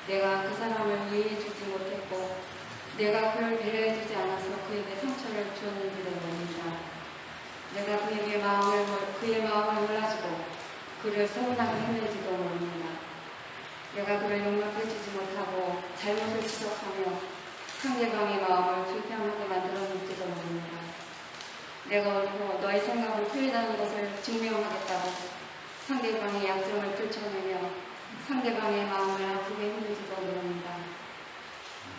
내가 그 사람을 이해해주지 못했고 내가 그를 배려해주지 않아서 그에게 상처를 주었는지도 모릅니다. 내가 그의 마음을 몰라주고 그를 서운하게 했는지도 모릅니다. 내가 그를 용납해주지 못하고 잘못을 지적하며 상대방의 마음을 불편하게 만들었는지도 모릅니다. 내가 오늘도 너의 생각을 틀리다는 것을 증명하겠다고 상대방의 약점을 들춰내며 상대방의 마음을 아프게 했는지도 모릅니다.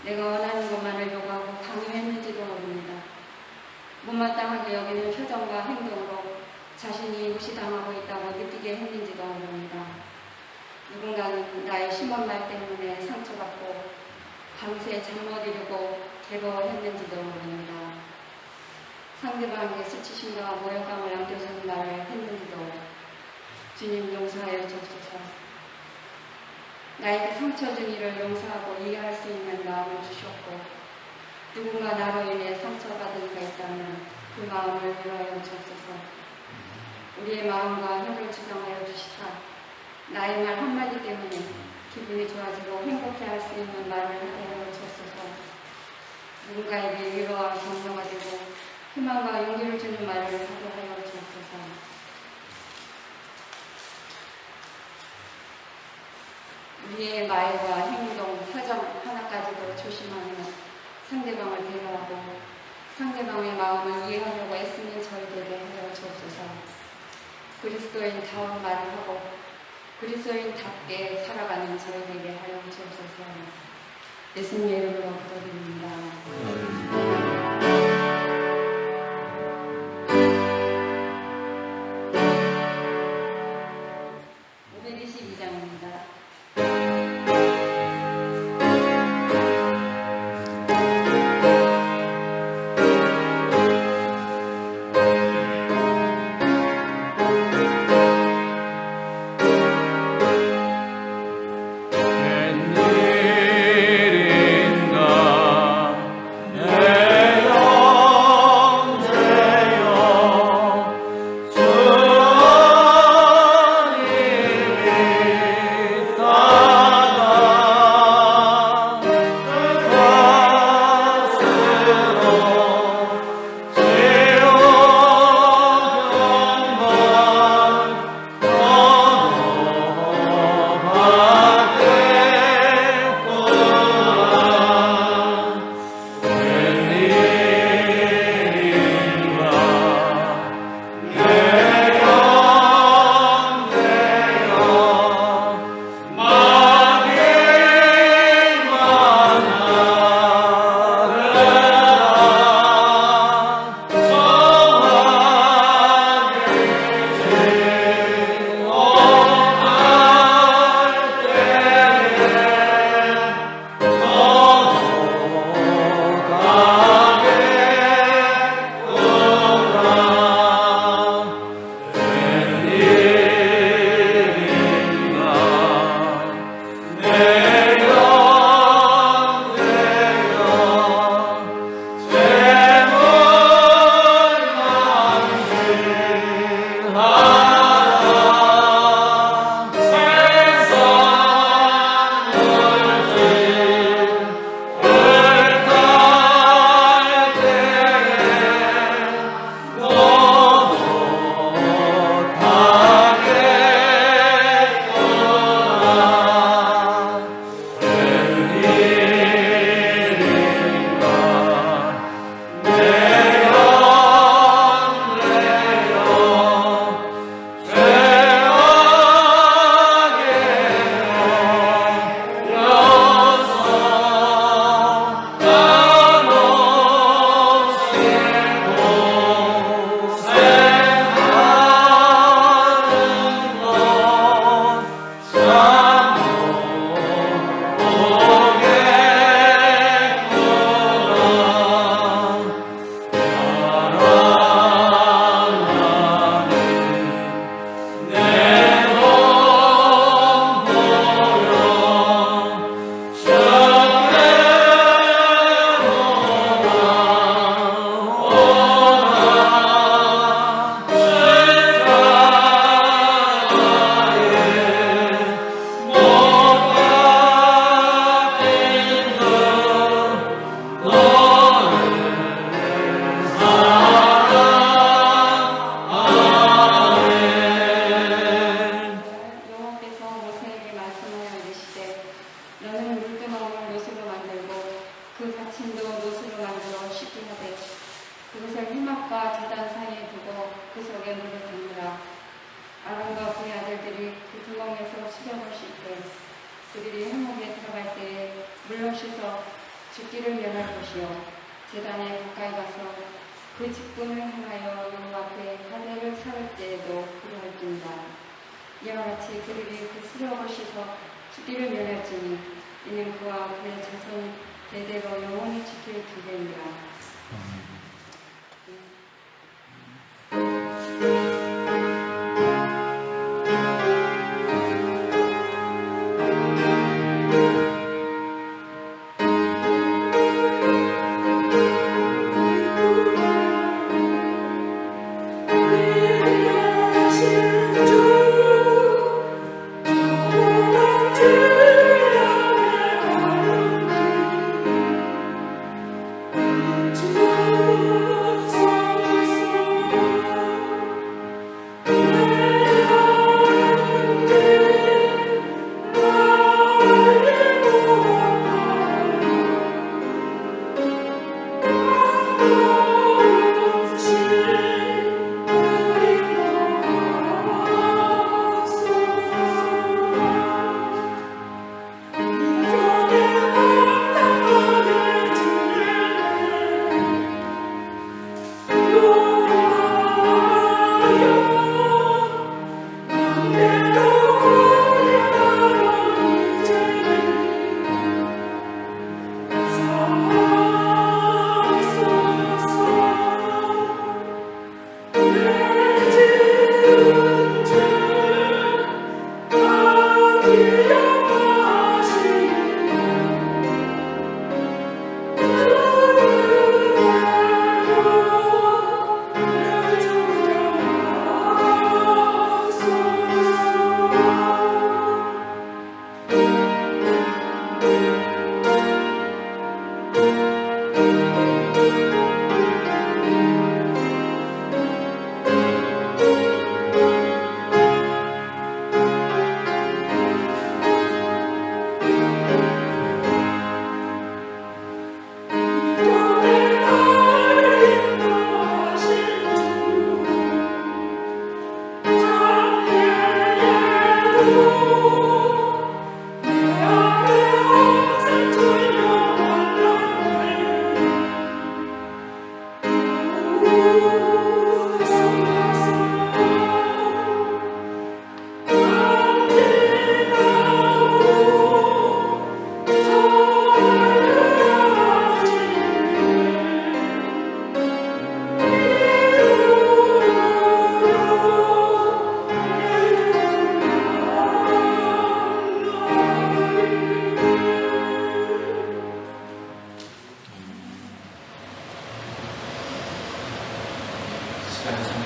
내가 원하는 것만을 요구하고 강요했는지도 모릅니다. 못마땅하게 여기는 표정과 행동으로 자신이 무시당하고 있다고 느끼게 했는지도 모릅니다. 누군가는 나의 심한 말 때문에 상처받고 밤새 잠 못 이루고 괴로워했는지도 모릅니다. 상대방에게 수치심과 모욕감을 안겨주는 말을 했는지도 주님 용서하여 주옵소서. 나에게 상처 준 이를 용서하고 이해할 수 있는 마음을 주셨고 누군가 나로 인해 상처받은 이가 있다면 그 마음을 위로하여 주옵소서. 우리의 마음과 혀를 지정하여 주시사 나의 말 한마디 때문에 기분이 좋아지고 행복해할 수 있는 말을 하게 하여 주옵소서. 누군가에게 위로와 격려가 되고 희망과 용기를 주는 말을 하게 하여 주옵소서. 우리의 말과 행동, 표정 하나까지도 조심하며 상대방을 배려하고 상대방의 마음을 이해하려고 애쓰는 저희 되게 하여 주옵소서. 그리스도인다운 말을 하고 그리스도인답게 살아가는 저희 되게 하여 주옵소서. 예수님의 이름으로 기도드립니다. 진도 노수로 만들어 쉽게 하되 그것을 회막과 제단 사이에 두고 그 속에 물을 붓느라 아론과 그의 아들들이 그 구멍에서 수령을 씻되 그들이 회막에 들어갈 때에 물로 씻어 죽기를 면할 것이요 제단에 가까이 가서 그 직분을 행하여 여호와 앞에 가대를 세울 때에도 그러할지니라. 이와 같이 그들이 그 수령을 씻어 죽기를 면할지니 이는 그와 그의 자손 대대로 영원히 지킬 기대니라.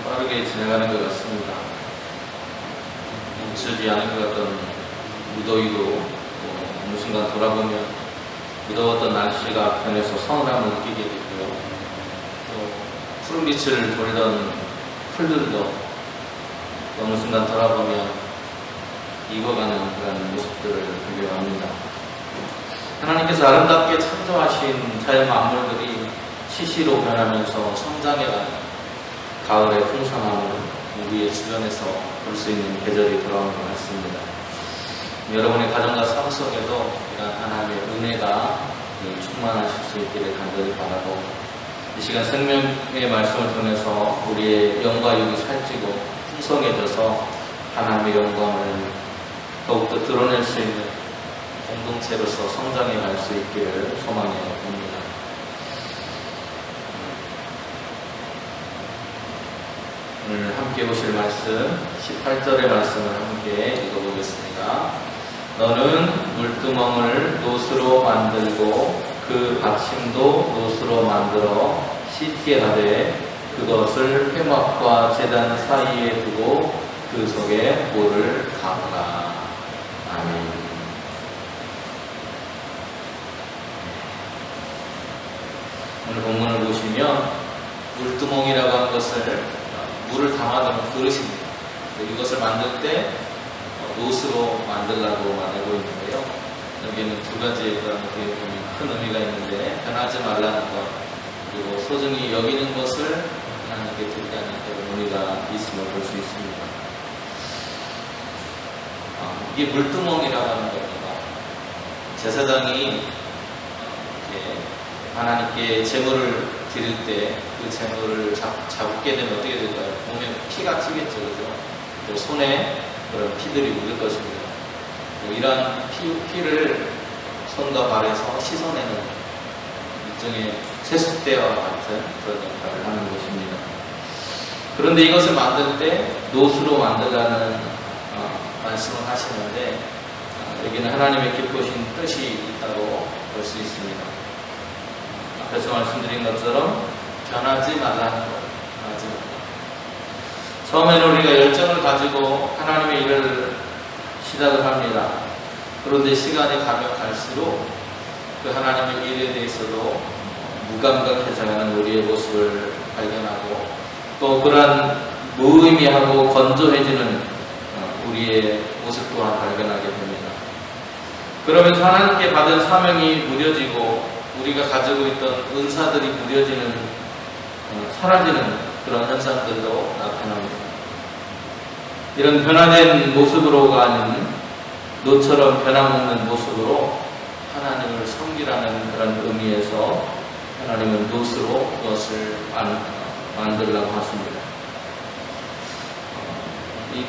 빠르게 지나가는 것 같습니다. 멈추지 않은 것 같던 무더위도 어느 순간 돌아보면 무더웠던 날씨가 변해서 서늘함을 느끼게 되고요. 또 푸른 빛을 돌던 풀들도 어느 순간 돌아보면 익어가는 그런 모습들을 보게 합니다. 하나님께서 아름답게 창조하신 자연 만물들이 시시로 변하면서 성장해가는 가을의 풍성함을 우리의 주변에서 볼 수 있는 계절이 돌아온 것 같습니다. 여러분의 가정과 삶 속에도 이런 하나님의 은혜가 충만하실 수 있기를 간절히 바라고, 이 시간 생명의 말씀을 통해서 우리의 영과 육이 살찌고 풍성해져서 하나님의 영광을 더욱더 드러낼 수 있는 공동체로서 성장해 갈 수 있기를 소망해 봅니다. 오늘 함께 보실 말씀 18절의 말씀을 함께 읽어보겠습니다. 너는 물두멍을 노수로 만들고 그 받침도 노수로 만들어 시티에 가되 그것을 회막과 제단 사이에 두고 그 속에 물을 담으라. 아멘. 오늘 본문을 보시면 물두멍이라고 하는 것을 물을 담아두는 그릇입니다. 이것을 만들 때 노수로 만들라고 말하고 있는데요. 여기에는 두 가지의 그런 큰 의미가 있는데, 변하지 말라는 것, 그리고 소중히 여기는 것을 하나님께 드리지 않는 그런 의미가 있음을 볼 수 있습니다. 이게 물두멍이라고 하는 겁니다. 제사장이 이렇게 하나님께 제물을 드릴 때 그 제물을 잡게 되면 어떻게 될까요? 몸에 피가 튀겠죠, 그죠? 또 손에 그런 피들이 묻을 것입니다. 이러한 피를 손과 발에서 씻어내는 일종의 세숫대와 같은 그런 역할을 하는 것입니다. 그런데 이것을 만들 때 노수로 만들라는 말씀을 하시는데, 여기는 하나님의 깊으신 뜻이 있다고 볼 수 있습니다. 앞에서 말씀드린 것처럼 변하지 말라는 것, 변하지 말라. 처음에는 우리가 열정을 가지고 하나님의 일을 시작을 합니다. 그런데 시간이 가면 갈수록 그 하나님의 일에 대해서도 무감각해져가는 우리의 모습을 발견하고, 또 그러한 무의미하고 건조해지는 우리의 모습 또한 발견하게 됩니다. 그러면서 하나님께 받은 사명이 무뎌지고 우리가 가지고 있던 은사들이 무뎌지는, 사라지는 그런 현상들도 나타납니다. 이런 변화된 모습으로가 아닌 노처럼 변화먹는 모습으로 하나님을 섬기라는 그런 의미에서 하나님은 노스로 그것을 만들려고 하십니다. 이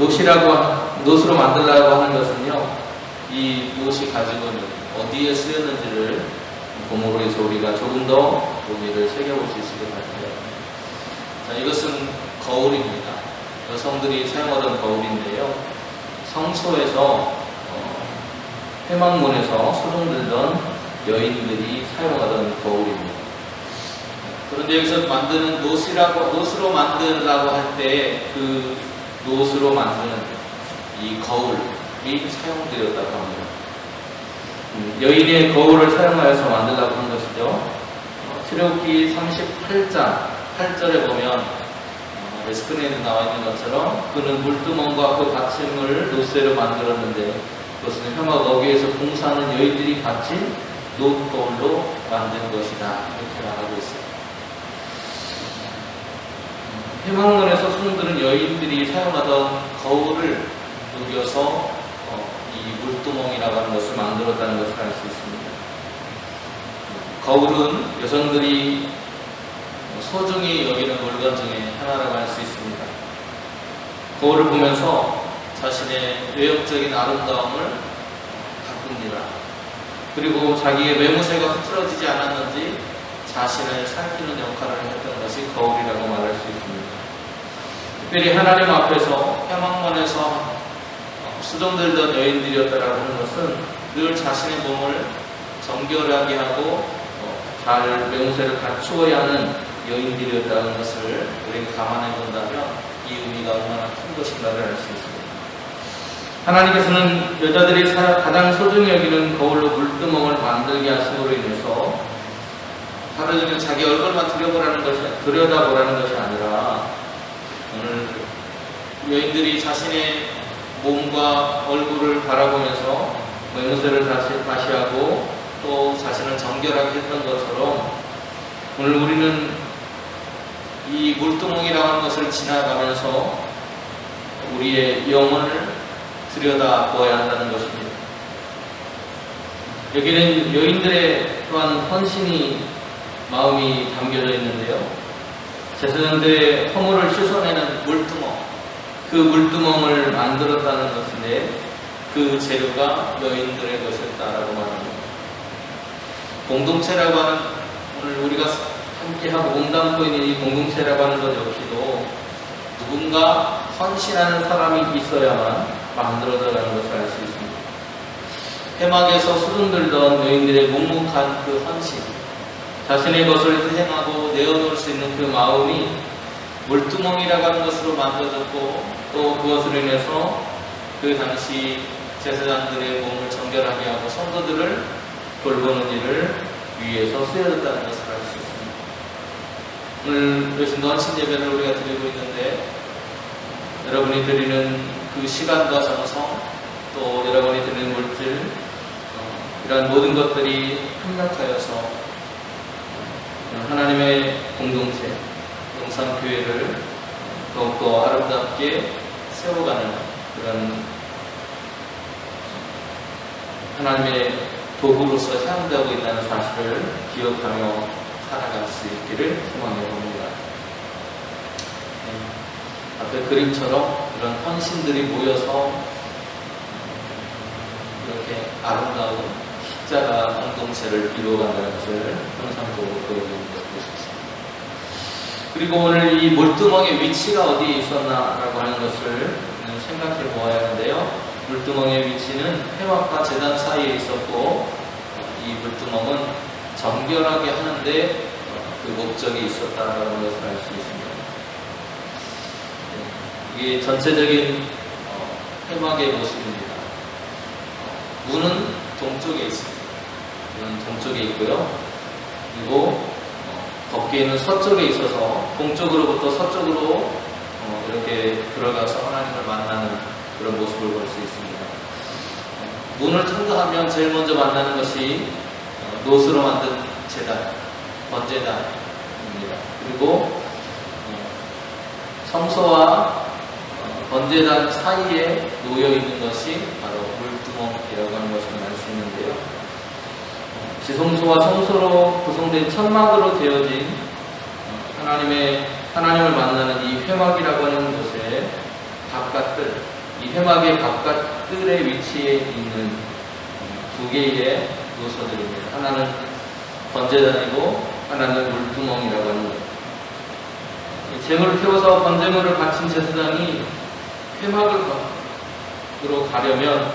노스로 만들려고 하는 것은요, 이 노시 가지고 있는 어디에 쓰였는지를 본문으로 해서 우리가 조금 더 의미를 새겨볼 수 있을 것 같아요. 자, 이것은 거울입니다. 여성들이 사용하던 거울인데요, 성소에서 회막문에서 수종들던 여인들이 사용하던 거울입니다. 그런데 여기서 만드는 노스로 만들라고 할 때 그 노스로 만드는 이 거울이 사용되었다고 합니다. 여인의 거울을 사용하여서 만들라고 한 것이죠. 출애굽기 38장 8절에 보면 스크린에 나와 있는 것처럼 그는 물두멍과 그 받침을 노쇠로 만들었는데 그것은 회막 어귀에서 봉사하는 여인들이 받친 노거울로 만든 것이다, 이렇게 말하고 있습니다. 회막문에서 수종들은 여인들이 사용하던 거울을 녹여서 이 물두멍이라고 하는 것을 만들었다는 것을 알 수 있습니다. 거울은 여성들이 소중히 여기는 물건 중에 하나라고 할 수 있습니다. 거울을 보면서 자신의 외형적인 아름다움을 가꿉니다. 그리고 자기의 외모세가 흐트러지지 않았는지 자신을 살피는 역할을 했던 것이 거울이라고 말할 수 있습니다. 특별히 하나님 앞에서 회막문에서 수종들던 여인들이었다라고 하는 것은 늘 자신의 몸을 정결하게 하고 잘 외모세를 갖추어야 하는 여인들이었다는 것을 우리가 감안해 본다면 이 의미가 얼마나 큰 것인가를 알 수 있습니다. 하나님께서는 여자들이 가장 소중히 여기는 거울로 물두멍을 만들게 하심으로 인해서 하루 종일 자기 얼굴만 들여다보라는 것이 아니라 오늘 여인들이 자신의 몸과 얼굴을 바라보면서 외모세를 다시 하고 또 자신을 정결하게 했던 것처럼 오늘 우리는 이 물두멍이라고 하는 것을 지나가면서 우리의 영혼을 들여다보아야 한다는 것입니다. 여기는 여인들의 또한 헌신이 마음이 담겨져 있는데요, 제사장들의 허물을 씻어내는 물두멍, 그 물두멍을 만들었다는 것인데 그 재료가 여인들의 것이었다라고 말합니다. 공동체라고 하는, 오늘 우리가 함께하고 몸담고 있는 이 공동체라고 하는 것 역시도 누군가 헌신하는 사람이 있어야만 만들어져가는 것을 알 수 있습니다. 회막에서 수종들던 여인들의 묵묵한 그 헌신, 자신의 것을 행하고 내어놓을 수 있는 그 마음이 물두멍이라고 하는 것으로 만들어졌고, 또 그것으로 인해서 그 당시 제사장들의 몸을 정결하게 하고 성도들을 돌보는 일을 위해서 쓰여졌다는 것을 알 수 있습니다. 오늘 여신도 헌신 예배를 우리가 드리고 있는데, 여러분이 드리는 그 시간과 정성, 또 여러분이 드리는 물질, 이러한 모든 것들이 협력하여서 하나님의 공동체, 영산교회를 더욱더 아름답게 세워가는 그런 하나님의 도구로서 향유하고 있다는 사실을 기억하며 살아갈 수 있기를 소망해 봅니다. 앞에 그림처럼 이런 헌신들이 모여서 이렇게 아름다운 십자가 공동체를 이루어간다는 것을 형상적으로 보여드리는 것입니다. 그리고 오늘 이 물두멍의 위치가 어디에 있었나라고 하는 것을 생각해 보아야 하는데요. 물두멍의 위치는 회막과 제단 사이에 있었고, 이 물두멍은 정결하게 하는데 그 목적이 있었다는 것을 알 수 있습니다. 이게 전체적인 회막의 모습입니다. 문은 동쪽에 있습니다. 문은 동쪽에 있고요. 그리고 덮개는 서쪽에 있어서 동쪽으로부터 서쪽으로 이렇게 들어가서 하나님을 만나는 그런 모습을 볼 수 있습니다. 문을 통과하면 제일 먼저 만나는 것이 노스로 만든 제단, 번제단입니다. 그리고 성소와 번제단 사이에 놓여 있는 것이 바로 물두멍이라고 하는 것을 알 수 있는데요. 지성소와 성소로 구성된 천막으로 되어진 하나님을 만나는 이 회막이라고 하는 곳에 바깥들, 이 회막의 바깥들의 위치에 있는 두 개의 요소들입니다. 하나는 번제단이고 하나는 물두멍이라고 하는 것. 제물을 태워서 번제물을 바친 제사장이 회막으로 가려면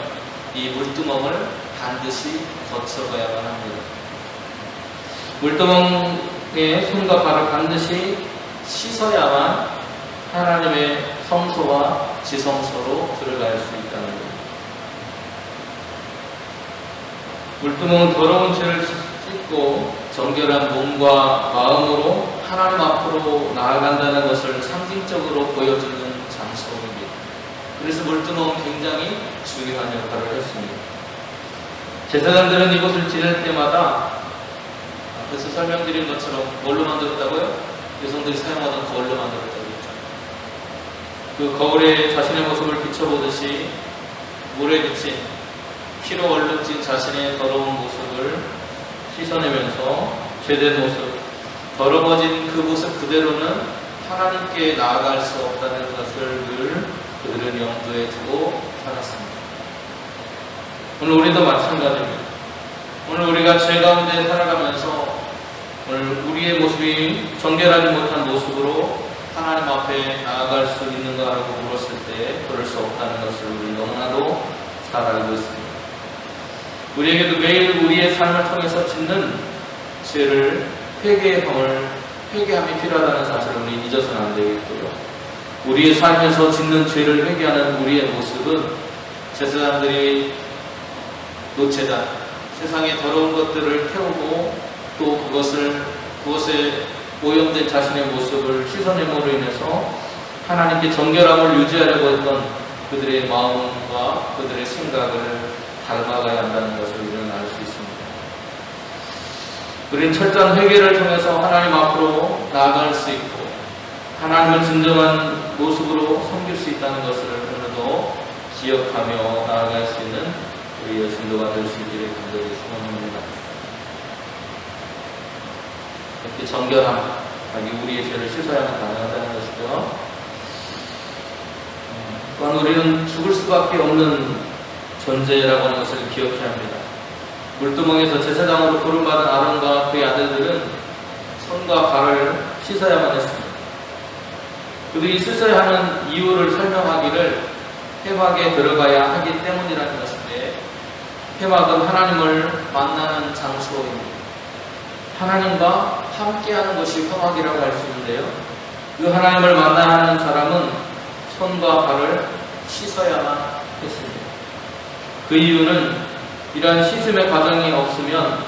이 물두멍을 반드시 거쳐가야만 합니다. 물두멍의 손과 발을 반드시 씻어야만 하나님의 성소와 지성소로 들어갈 수 있다는 것. 물두멍은 더러운 죄를 씻고 정결한 몸과 마음으로 하나님 앞으로 나아간다는 것을 상징적으로 보여주는 장소입니다. 그래서 물두멍은 굉장히 중요한 역할을 했습니다. 제사장들은 이곳을 지낼 때마다 앞에서 설명드린 것처럼 뭘로 만들었다고요? 여성들이 사용하던 거울로 만들었다고 했죠. 그 거울에 자신의 모습을 비춰보듯이 물에 비친 피로 얼룩진 자신의 더러운 모습을 씻어내면서 죄된 모습, 더러워진 그 모습 그대로는 하나님께 나아갈 수 없다는 것을 늘 그들은 염두에 두고 살았습니다. 오늘 우리도 마찬가지입니다. 오늘 우리가 죄 가운데 살아가면서 오늘 우리의 모습이 정결하지 못한 모습으로 하나님 앞에 나아갈 수 있는가라고 물었을 때 그럴 수 없다는 것을 우리 너무나도 잘 알고 있습니다. 우리에게도 매일 우리의 삶을 통해서 짓는 죄를 회개함이 필요하다는 사실을 우리 잊어서는 안 되겠고요. 우리의 삶에서 짓는 죄를 회개하는 우리의 모습은 제사장들이 노체단, 세상의 더러운 것들을 태우고 또 그것에 오염된 자신의 모습을 씻어냄으로 인해서 하나님께 정결함을 유지하려고 했던 그들의 마음과 그들의 생각을 닮아가야 한다는 것을 우리는 알 수 있습니다. 우리는 철저한 회개를 통해서 하나님 앞으로 나아갈 수 있고 하나님을 진정한 모습으로 섬길 수 있다는 것을 오늘도 기억하며 나아갈 수 있는 우리의 성도가 될 수 있기를 간절히 소원합니다. 이렇게 정결함, 우리의 죄를 씻어야만 가능하다는 것이죠. 또한 우리는 죽을 수밖에 없는 존재라고 하는 것을 기억해야 합니다. 물두멍에서 제사장으로 부름받은 아론과 그의 아들들은 손과 발을 씻어야만 했습니다. 그들이 씻어야 하는 이유를 설명하기를 회막에 들어가야 하기 때문이라는 것인데, 회막은 하나님을 만나는 장소입니다. 하나님과 함께하는 것이 회막이라고 할 수 있는데요, 그 하나님을 만나는 사람은 손과 발을 씻어야만 했습니다. 그 이유는 이러한 씻음의 과정이 없으면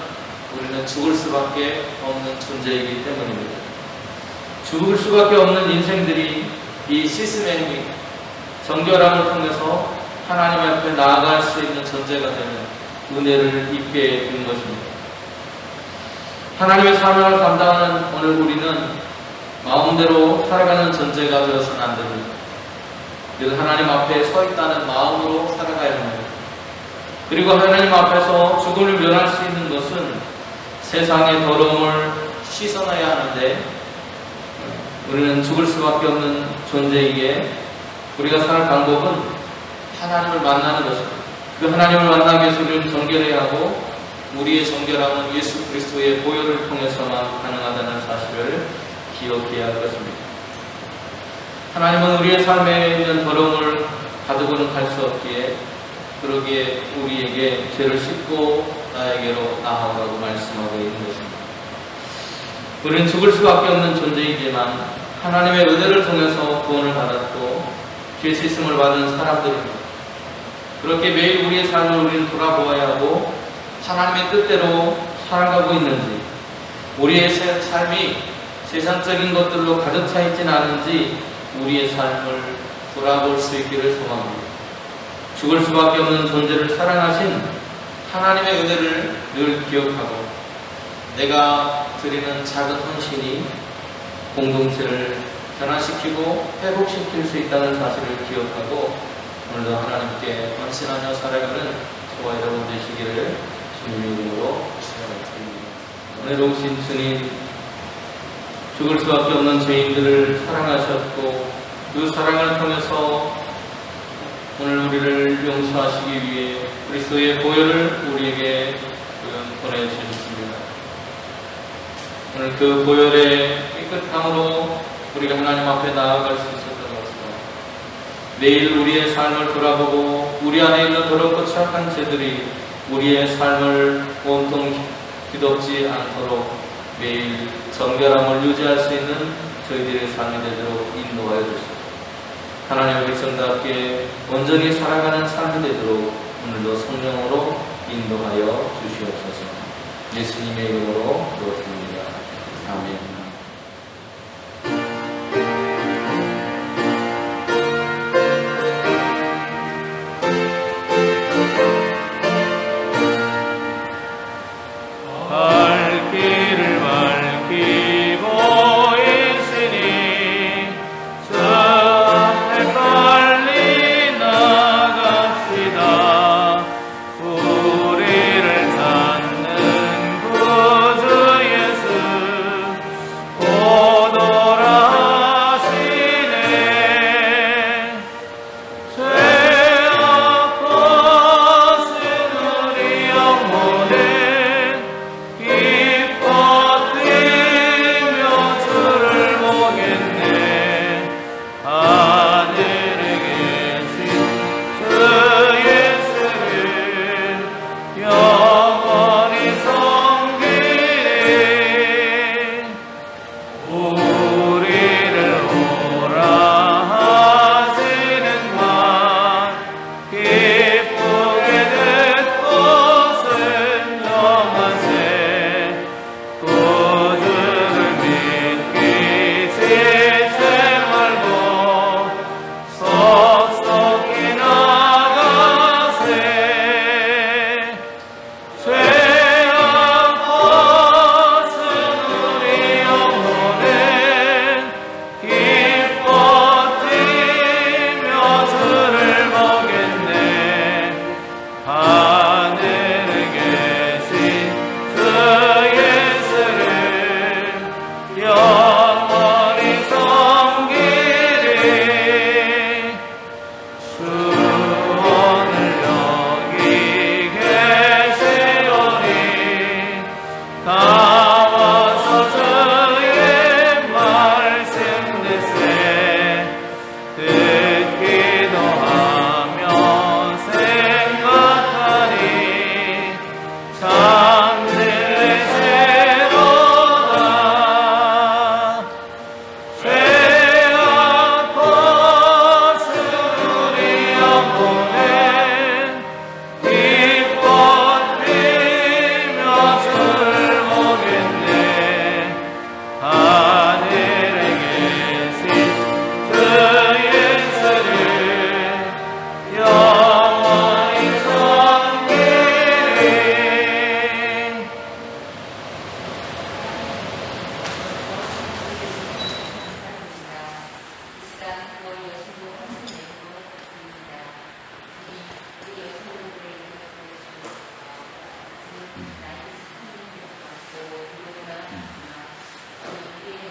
우리는 죽을 수밖에 없는 존재이기 때문입니다. 죽을 수밖에 없는 인생들이 이 씻음의 행위, 정결함을 통해서 하나님 앞에 나아갈 수 있는 존재가 되는 은혜를 입게 된 것입니다. 하나님의 사명을 감당하는 오늘 우리는 마음대로 살아가는 존재가 되어서는 안 됩니다. 늘 하나님 앞에 서 있다는 마음으로 살아가야 합니다. 그리고 하나님 앞에서 죽음을 면할 수 있는 것은 세상의 더러움을 씻어놔야 하는데, 우리는 죽을 수밖에 없는 존재이기에 우리가 살 방법은 하나님을 만나는 것입니다. 그 하나님을 만나기 위해서 우리는 정결해야 하고, 우리의 정결함은 예수 그리스도의 보혈을 통해서만 가능하다는 사실을 기억해야 할 것입니다. 하나님은 우리의 삶에 있는 더러움을 가지고는 갈 수 없기에, 그러기에 우리에게 죄를 씻고 나에게로 나아오라고 말씀하고 있는 것입니다. 우리는 죽을 수밖에 없는 존재이지만 하나님의 은혜를 통해서 구원을 받았고 죄 씻음을 받은 사람들입니다. 그렇게 매일 우리의 삶을 우리는 돌아보아야 하고, 하나님의 뜻대로 살아가고 있는지, 우리의 삶이 세상적인 것들로 가득 차 있지는 않은지 우리의 삶을 돌아볼 수 있기를 소망합니다. 죽을 수밖에 없는 존재를 사랑하신 하나님의 은혜를 늘 기억하고, 내가 드리는 작은 헌신이 공동체를 변화시키고 회복시킬 수 있다는 사실을 기억하고, 오늘도 하나님께 헌신하며 살아가는 저와 여러분 되시기를 주님의 이름으로 축원드립니다. 은혜로우신 주님, 죽을 수밖에 없는 죄인들을 사랑하셨고, 그 사랑을 통해서 오늘 우리를 용서하시기 위해 그리스도의 보혈을 우리에게 보내주셨습니다. 오늘 그 보혈의 깨끗함으로 우리가 하나님 앞에 나아갈 수 있었던 것처럼, 매일 우리의 삶을 돌아보고 우리 안에 있는 더럽고 취약한 죄들이 우리의 삶을 온통 뒤덮지 않도록 매일 정결함을 유지할 수 있는 저희들의 삶이 되도록 인도하여 주시옵소서. 하나님의 백성답게 온전히 살아가는 삶이 되도록 오늘도 성령으로 인도하여 주시옵소서. 예수님의 이름으로 기도드립니다. 아멘.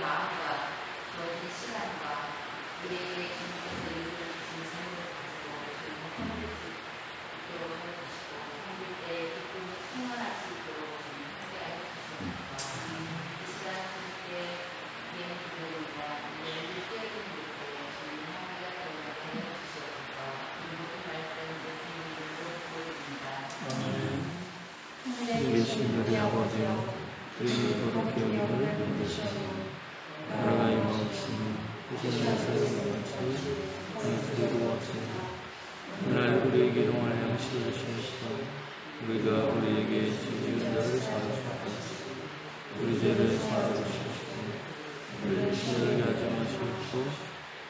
마음과 주어진 시간과 우리에게 주님께서 이루어 주신 삶을 가지고 저희는 섬길 수 있도록 해주시고 섬길 때 기쁨이 충만할 수 있도록 저희는 하게 해주시옵소서. 이 시간 주님께 예언 기도입니다. 예언 수행을 위해서 저희는 하나님과 더불어 다녀 주시옵소서. 이 모든 말씀 예수님 이름으로 기도드립니다. 우리 신들의 아버지여 우리를 거룩히 여기를 믿으시고 나라가 임하옵시며 부지런하사 이루어지니 오늘도 이루어지니 오늘 우리에게 일용할 양식을 주시옵소서. 우리가 우리에게 지은 자를 사하시옵소서. 우리 죄를 사하시옵소서. 우리를 시험하게 하지 마시옵고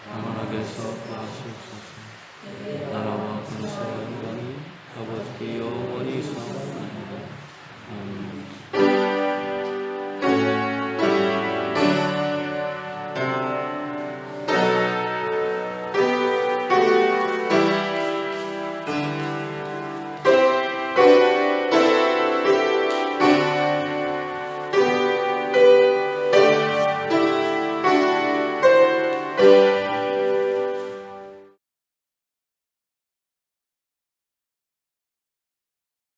다만 악에서 구하시옵소서. 나라와 권세와 영광이 아버지께 영원히 있사옵나니